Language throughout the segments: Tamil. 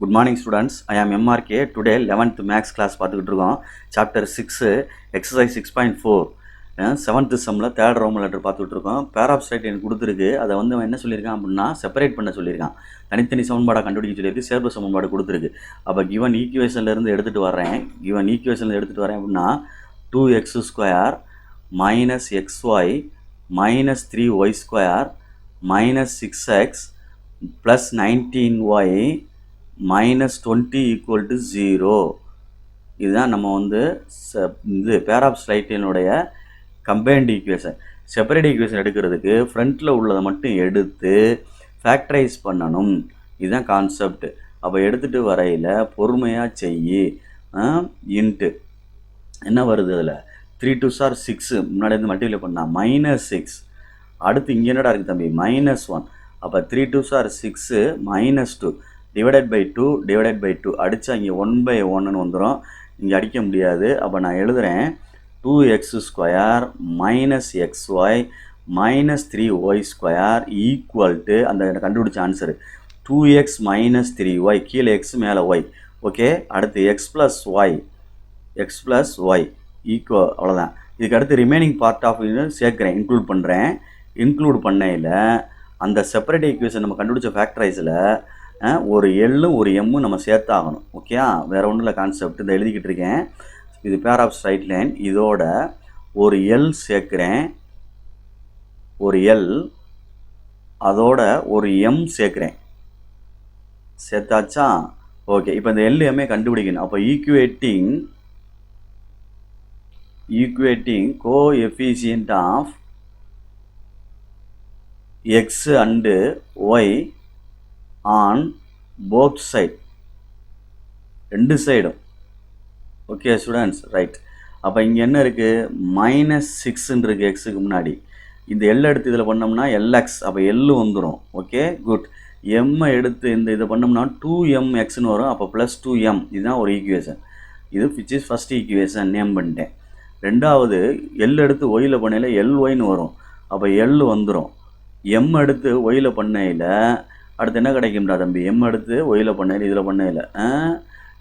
Good morning students, I am MRK. Today 11th maths class பார்த்துக்கிட்டு இருக்கோம். Chapter 6 exercise 6.4 7th sumல third roman letter பார்த்துக்கிட்டு இருக்கோம். Pair of straight எனக்கு கொடுத்துருக்கு. அதை வந்து அவன் என்ன சொல்லியிருக்கான் அப்படின்னா செப்பரேட் பண்ண சொல்லியிருக்கான். தனித்தனி சமன்பாடை கண்டுபிடிக்க சொல்லியிருக்கு. சேர்ப்பு சமன்பாடு கொடுத்துருக்கு. அப்போ given equationலேருந்து எடுத்துகிட்டு வரேன். given equationலேருந்து எடுத்துகிட்டு வரேன் அப்படின்னா 2x square minus xy minus 3y square minus 6x plus 19y minus 20 equal to 0. இதுதான் நம்ம வந்து இது பேர் ஆஃப் ஸ்லைட்டினுடைய கம்பைன்ட் ஈக்குவேஷன். செப்பரேட் ஈக்குவேஷன் எடுக்கிறதுக்கு ஃப்ரண்ட்டில் உள்ளதை மட்டும் எடுத்து ஃபேக்டரைஸ் பண்ணணும். இதுதான் கான்செப்ட். அப்போ எடுத்துகிட்டு வரையில் பொறுமையாக செய்யி இன்ட்டு என்ன வருது அதில் 3 2s are 6 முன்னாடி வந்து மல்டிப்ளை பண்ணால் -6. அடுத்து இங்கே என்னடா இருக்குது தம்பி -1. அப்போ 3 2s are 6 -2 divided by 2 அடித்தா இங்கே 1/1 வந்துடும். இங்கே அடிக்க முடியாது. அப்போ நான் எழுதுகிறேன் 2x square minus xy minus 3y square equal to அந்த கண்டுபிடிச்ச ஆன்சரு 2x மைனஸ் 3y கீழே எக்ஸ் மேலே ஒய். ஓகே, அடுத்து எக்ஸ் ப்ளஸ் ஒய் ஈக்குவல். அவ்வளோதான். இதுக்கு அடுத்து ரிமைனிங் பார்ட் ஆஃப் சேர்க்குறேன், இன்க்ளூட் பண்ணுறேன். இன்க்ளூட் பண்ணையில் அந்த செப்பரேட் ஈக்குவேஷன் நம்ம கண்டுபிடிச்ச ஃபேக்டரைஸில் ஒரு எல்லும் ஒரு எம்மும் நம்ம சேர்த்தாகணும். ஓகே, வேறு ஒன்றும் இல்லை கான்செப்ட். இதை எழுதிக்கிட்டு இருக்கேன். இது பேர் ஆஃப் ஸ்ட்ரைட் லைன். இதோட ஒரு எல் சேர்க்குறேன், ஒரு எல், அதோட ஒரு எம் சேர்க்குறேன். சேர்த்தாச்சா? ஓகே, இப்போ இந்த எல் எம்ஏ கண்டுபிடிக்கணும். அப்போ equating coefficient of x and y on both side, ரெண்டு சைடும். Okay students, right. அப்போ இங்கே என்ன இருக்குது, -6 இருக்குது எக்ஸுக்கு முன்னாடி. இந்த எல் எடுத்து இதில் பண்ணோம்னா எல்எக்ஸ், அப்போ எல்லு வந்துடும். Okay, good. எம்மை எடுத்து இதை பண்ணோம்னா 2mxன்னு வரும். அப்போ +2m. இதுதான் ஒரு ஈக்குவேஷன். இது which is first equation, name பண்ணிட்டேன். ரெண்டாவது எல் எடுத்து ஒயில் பண்ணையில் எல்ஒய்ன்னு வரும். அப்போ எல் வந்துடும். எம் எடுத்து ஒயில் பண்ணையில் அடுத்து என்ன கிடைக்கும்டா தம்பி, எம் எடுத்து ஒயில் பண்ணையில் இதில் பண்ணையில்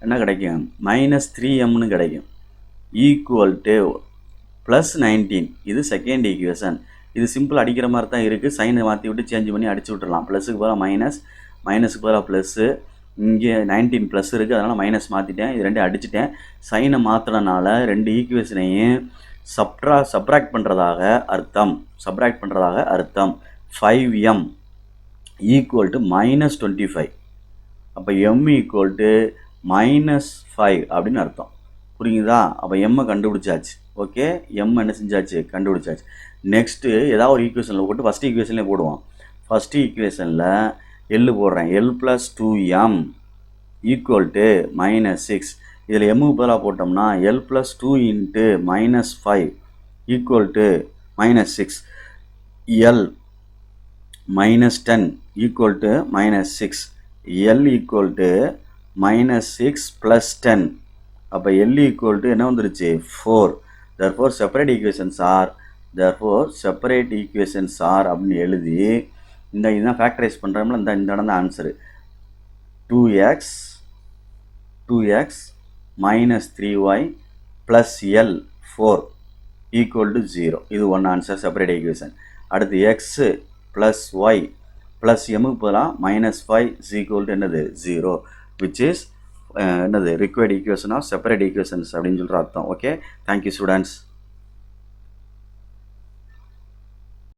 என்ன கிடைக்கும், -3mன்னு கிடைக்கும். Equal to +19. இது செகண்ட் ஈக்குவேஷன். இது சிம்பிள் அடிக்கிற மாதிரி தான் இருக்குது. சைனை மாற்றி விட்டு சேஞ்ச் பண்ணி அடிச்சு விட்டுடலாம். ப்ளஸுக்கு பதிலாக மைனஸ், மைனஸுக்கு பதிலாக ப்ளஸ்ஸு. இங்கே 19 ப்ளஸ் இருக்குது, அதனால் மைனஸ் மாற்றிட்டேன். இது ரெண்டு அடிச்சிட்டேன். சைனை மாற்றினால ரெண்டு ஈக்குவேஷனையும் சப்ராக்ட் பண்ணுறதாக அர்த்தம். 5m equal to -25. அப்போ m ஈக்குவல் டு -5 அப்படின்னு அர்த்தம். புரியுதா? அப்போ எம்மை கண்டுபிடிச்சாச்சு. ஓகே, எம் என்ன செஞ்சாச்சு, கண்டுபிடிச்சாச்சு. நெக்ஸ்ட்டு ஏதாவது ஒரு ஈக்குவேஷனில் போட்டு ஃபஸ்ட் ஈக்குவேஷன்லேயே போடுவோம். ஃபஸ்ட்டு ஈக்குவேஷனில் எல் போடுறேன். L + 2m equal to -6. இதில் எம்முக்கு பதிலாக போட்டோம்னா L + 2 × -5 equal to -6. L -10 equal to -6. L equal to -6 + 10. அப்போ எல் ஈக்குவல் டு என்ன வந்துருச்சு, 4. therefore separate equations are அப்படின்னு எழுதி இதுதான் ஃபேக்டரைஸ் பண்ணுறோம்ல, இந்த இடம் தான் answer. 2x minus 3y plus L 4 equal to 0. இது ஒன் ஆன்சர், செப்பரேட் ஈக்குவேஷன். அடுத்து x plus y plus mக்கு பதிலாக -5 is equal to என்னது, 0, which is என்னது required equation of separate equations அப்படின்னு சொல்கிற அர்த்தம். Okay, thank you students.